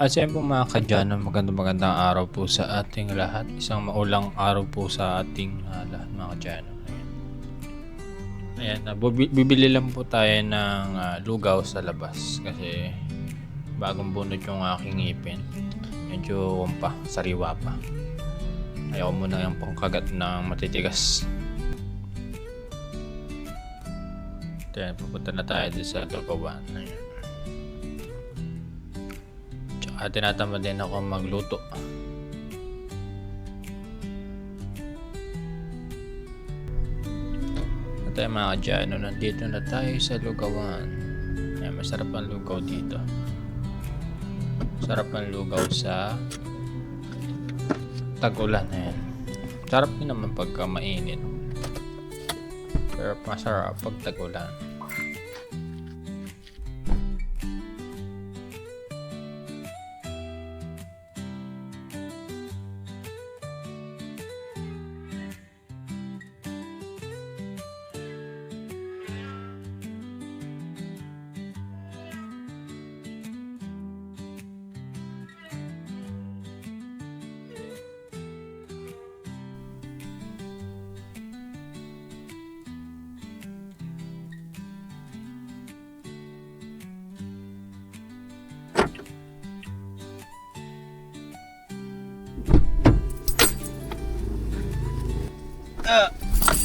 Siyempre mga kadyano, magandang araw po sa ating lahat. Isang maulang araw po sa ating lahat mga kadyano. Ayan, bibili lang po tayo ng lugaw sa labas kasi bagong bunod yung aking ngipin. Medyo sariwa pa. Ayaw muna yung pangkagat ng matitigas. Ayan, pupunta na tayo din sa Lugawan. Tinatamad din ako magluto. At tayo mga kadyano, nandito na tayo sa Lugawan. Ayan, masarap ang lugaw dito. Sarap ang lugaw sa tag-ulan. Ayan. Sarap din naman pagka mainit. Pero masarap pag tag-ulan.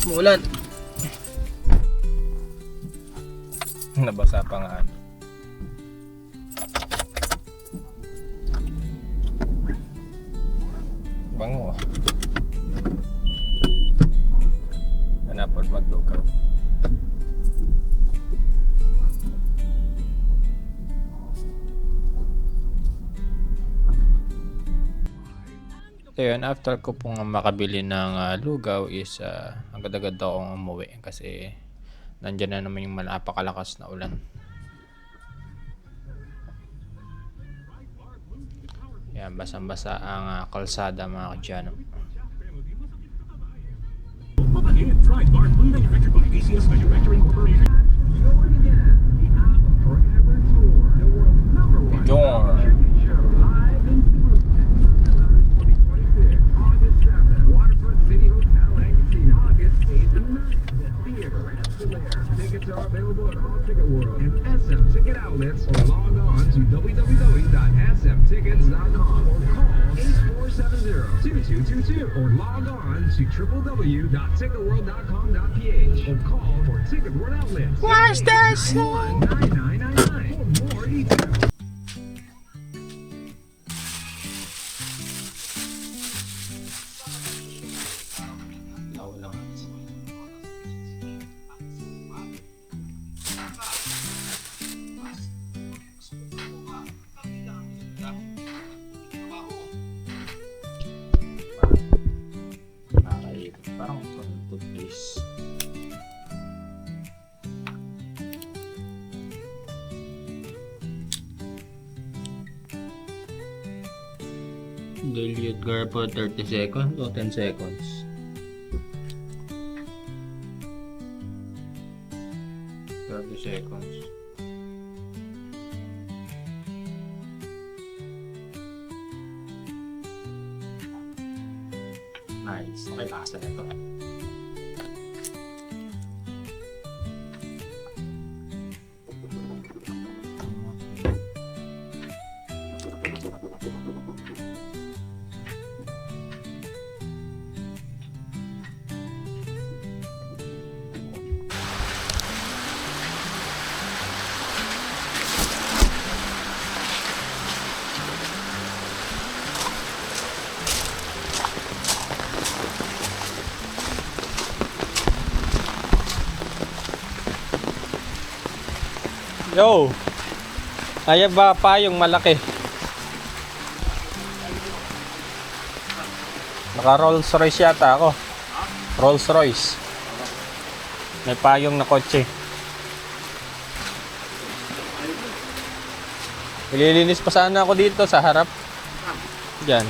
Mulan. Nabasa pa nga. Bango. Hanapon maglugaw. So yun, after ko pong makabili ng lugaw is agad-agad akong umuwi kasi nandyan na naman yung napakalakas na ulan. Yan, basang-basa ang kalsada mga kadyano. Tickets are available at all Ticket World and SM Ticket outlets, or log on to www.smtickets.com or call 8470-2222 or log on to www.ticketworld.com.ph or call for Ticket World outlets. What's this? 9999 for more details. Parang konto please. Dilute Garpo 30 seconds o 10 seconds. 30 seconds. Nice. Okay, lasa na ito. Yo. Kaya ba pa yung malaki? Naka Rolls Royce yata ako. Rolls Royce. May payong na kotse. Nililinis pa sana ako dito sa harap. Diyan.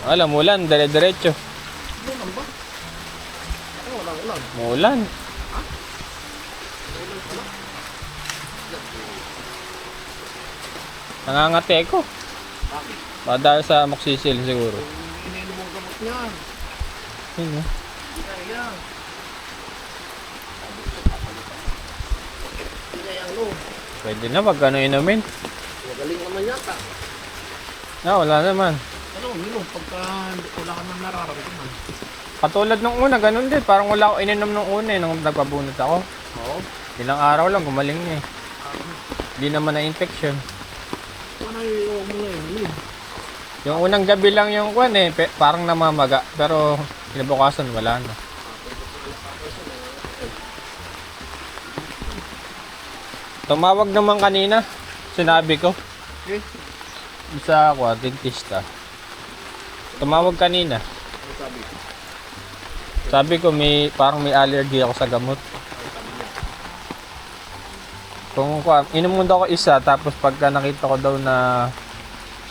Alam, ulan, dire-diretso. Ulan ba? Ano, walang ulan. Muulan. Nangangati ako. Bakit? Baka dahil sa amoxicillin siguro. Ininom mong gamot niyan. Yun, oh. Kaya. Kaya ano, Pwede na wag ano inumin. magaling naman yata. Wala naman. Ano, uminom pagka wala ka nang nararamdaman. Katulad nung una, ganun din. Parang wala ako ininom nung una nung nagpabunot ako. Oo. Ilang araw lang, gumaling na eh. Hindi naman na-infection. Ano yung mo ngayon? Yun. Yung unang gabi lang yung kwan eh, parang namamaga. Pero kinabukasan wala na. Tumawag naman kanina, sinabi ko. Okay. Isa ako, dentista. Tumawag kanina. Ano sabi? Sabi ko parang may allergy ako sa gamot. Kung inom mo daw ako isa, tapos pagka nakita ko daw na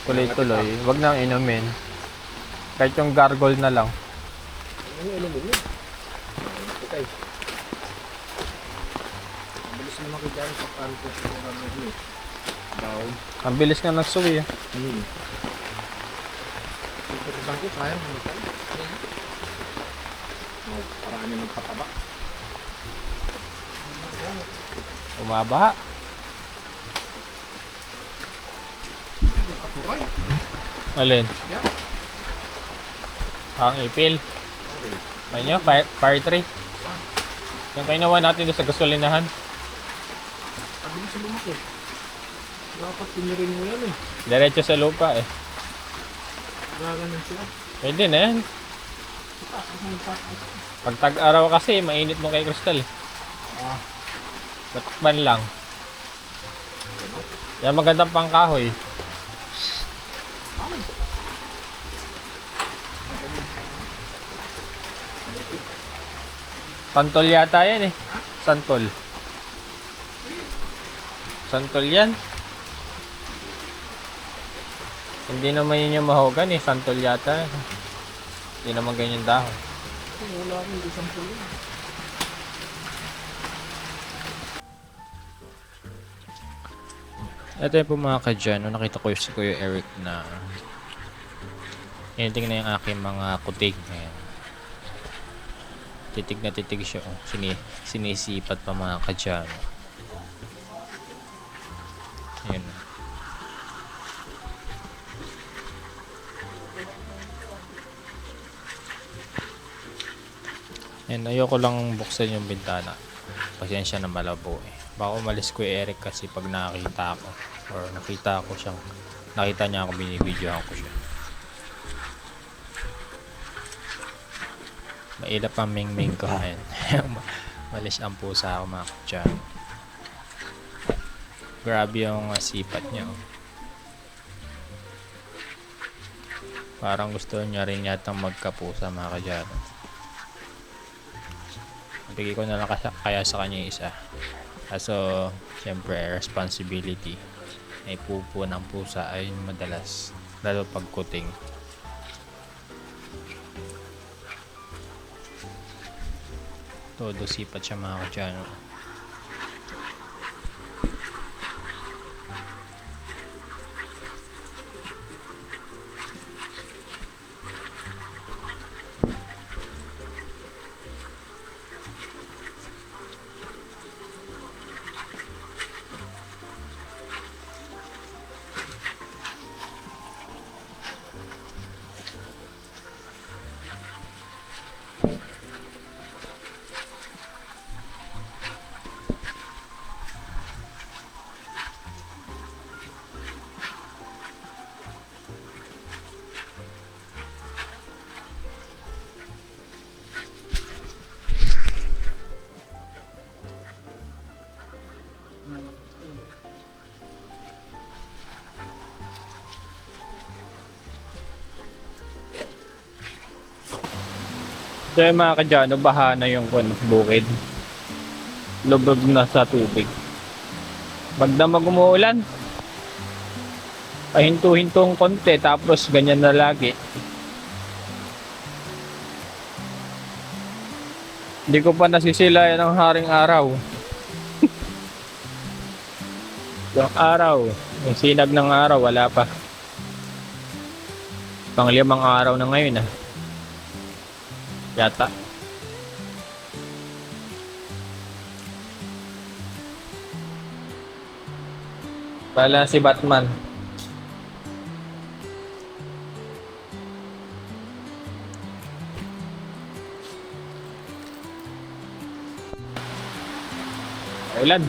tuloy-tuloy, wag nang inumin. Kahit yung gargle na lang. Ano yung inom mo yun? Okay. Mabilis naman kayo dyan sa kanto sa mga mo. Daw. Ang bilis nga nagsuwi eh. Ito ko, sayang mo ito. Parami ng pataba. Umabaha. Paturay. Alin? Yeah. Ang ipil. Ayun nyo, fire tree. Yung kainawa natin doon sa gasolinahan. Abilis sa lumaki. Dapat pinirin mo yan eh. Diretso sa lupa eh. Gaganan sila. Pwede na yan. Pag tag-araw kasi, mainit mo kay Crystal eh. Ah. Batakban lang. Yan magandang pangkahoy. Santol yata yan eh. Santol. Santol yan. Hindi naman yun yung mahogan eh. Santol yata. Hindi naman ganyan dahon. Wala akong isang pulo. Ito yung po mga kadyan, nakita ko yung si Kuya Eric na initing na yung aking mga kutig. Ayan. Titig na titig siya. Oh. Sinisipat pa mga kadyan. Ayan. Ayan, ayoko lang buksan yung bintana. Pasensya na malabo eh. Baka umalis ko Eric kasi pag nakita ako or nakita niya ako, binibidyohan ko siya. Mailap ang ming-ming ko ngayon. Malis ang pusa ako mga kadyan. Grabe yung sipat niya. Oh. Parang gusto niya rin yatang magkapusa mga kadyan. Bigay ko na lang kaya sa kanya isa. Kaso, siyempre, responsibility. Ay pupo ng pusa ay madalas. Lalo pag kuting. Todo sipat siya mga kadyan. So yung mga kadyano, baha na yung bukid. Lubog na sa tubig. Pag damag umuulan, pahinto-hintong konti tapos ganyan na lagi. Hindi ko pa nasisilayan ng haring araw. Yung araw, yung sinag ng araw, wala pa. Pang-5 araw na ngayon yata. Pala si Batman. Ulan.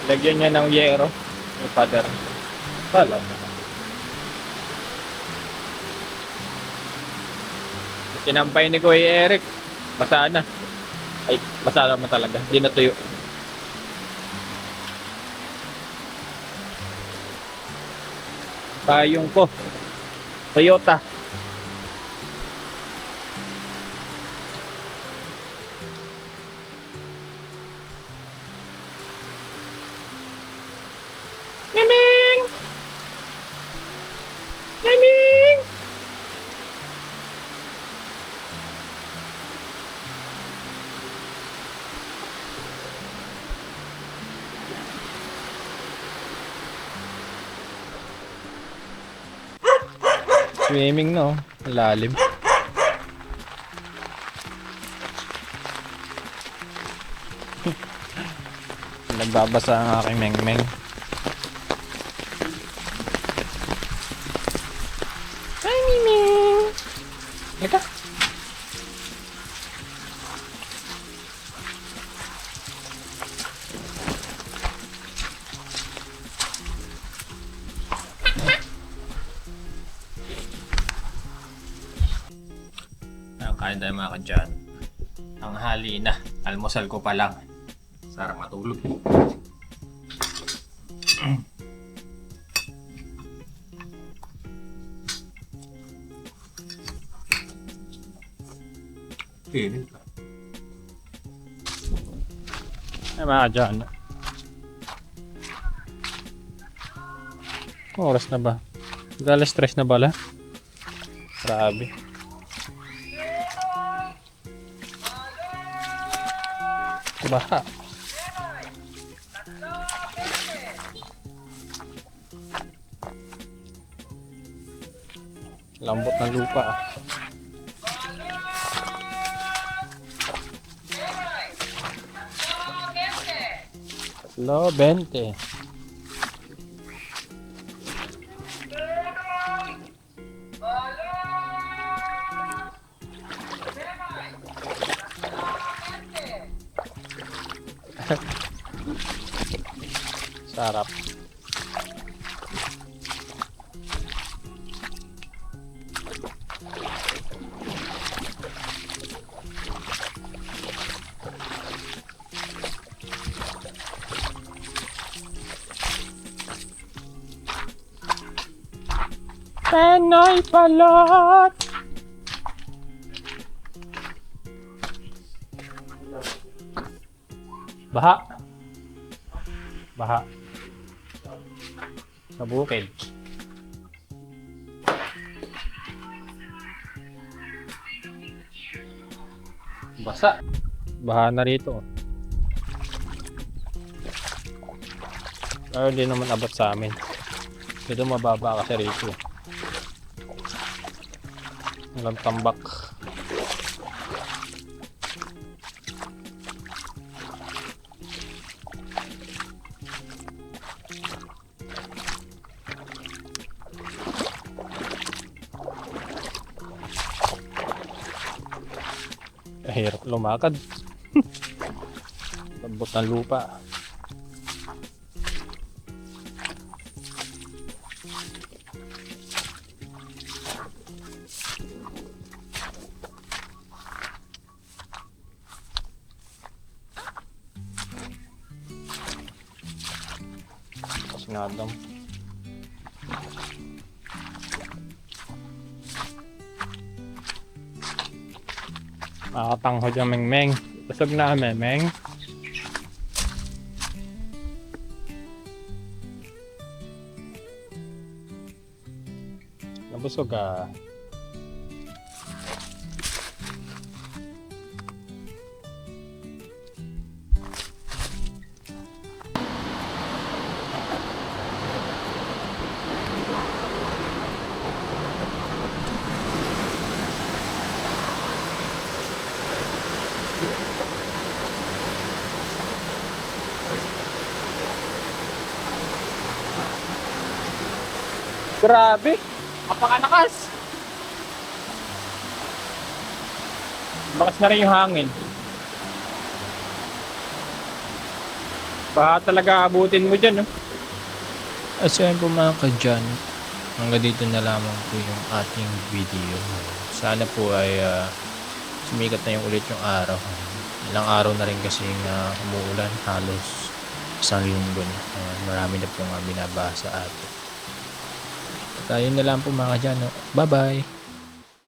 Lagyan niya ng yero. Yung father. Pala. Sinampay ni Kuya Eric. Basa na. Ay, basa naman talaga. Hindi natuyo. Payong ko. Toyota. Miming! Miming! Swimming no, lalim. Nagbabasa ang aking mengmeng. Hi, Miming! Halika. Kain tayo mga kadyan. Ang hali na. Almusal ko pa lang. Sarap matulog. Pinit ka. Ay mga kadyan. Oras na ba? Alas 3 na bala? Grabe. Baha. Lambot ng lupa. Lo, 20. Sarap. Penoy Balot! Baha. Baha. Sa bukid. Basa. Baha na rito. Pero hindi naman abot sa amin. Dito mababa kasi rito. Walang tambak. Hirap lumakad. Lambot ng lupa. Sinadam. Makakatangho dyan, Meng. Busog na kami, Meng. Nabusog ka. Grabe! Kapakalakas! Bakas na rin yung hangin. Baka talaga abutin mo dyan, no? At so yun po mga kadyan, hanggang dito na lamang po yung ating video. Sana po ay sumikat na yung ulit yung araw. Ilang araw na rin kasi umuulan, halos isang linggo na. Marami na po nga binabasa atin. At yun na lang po mga kadyan. Bye bye!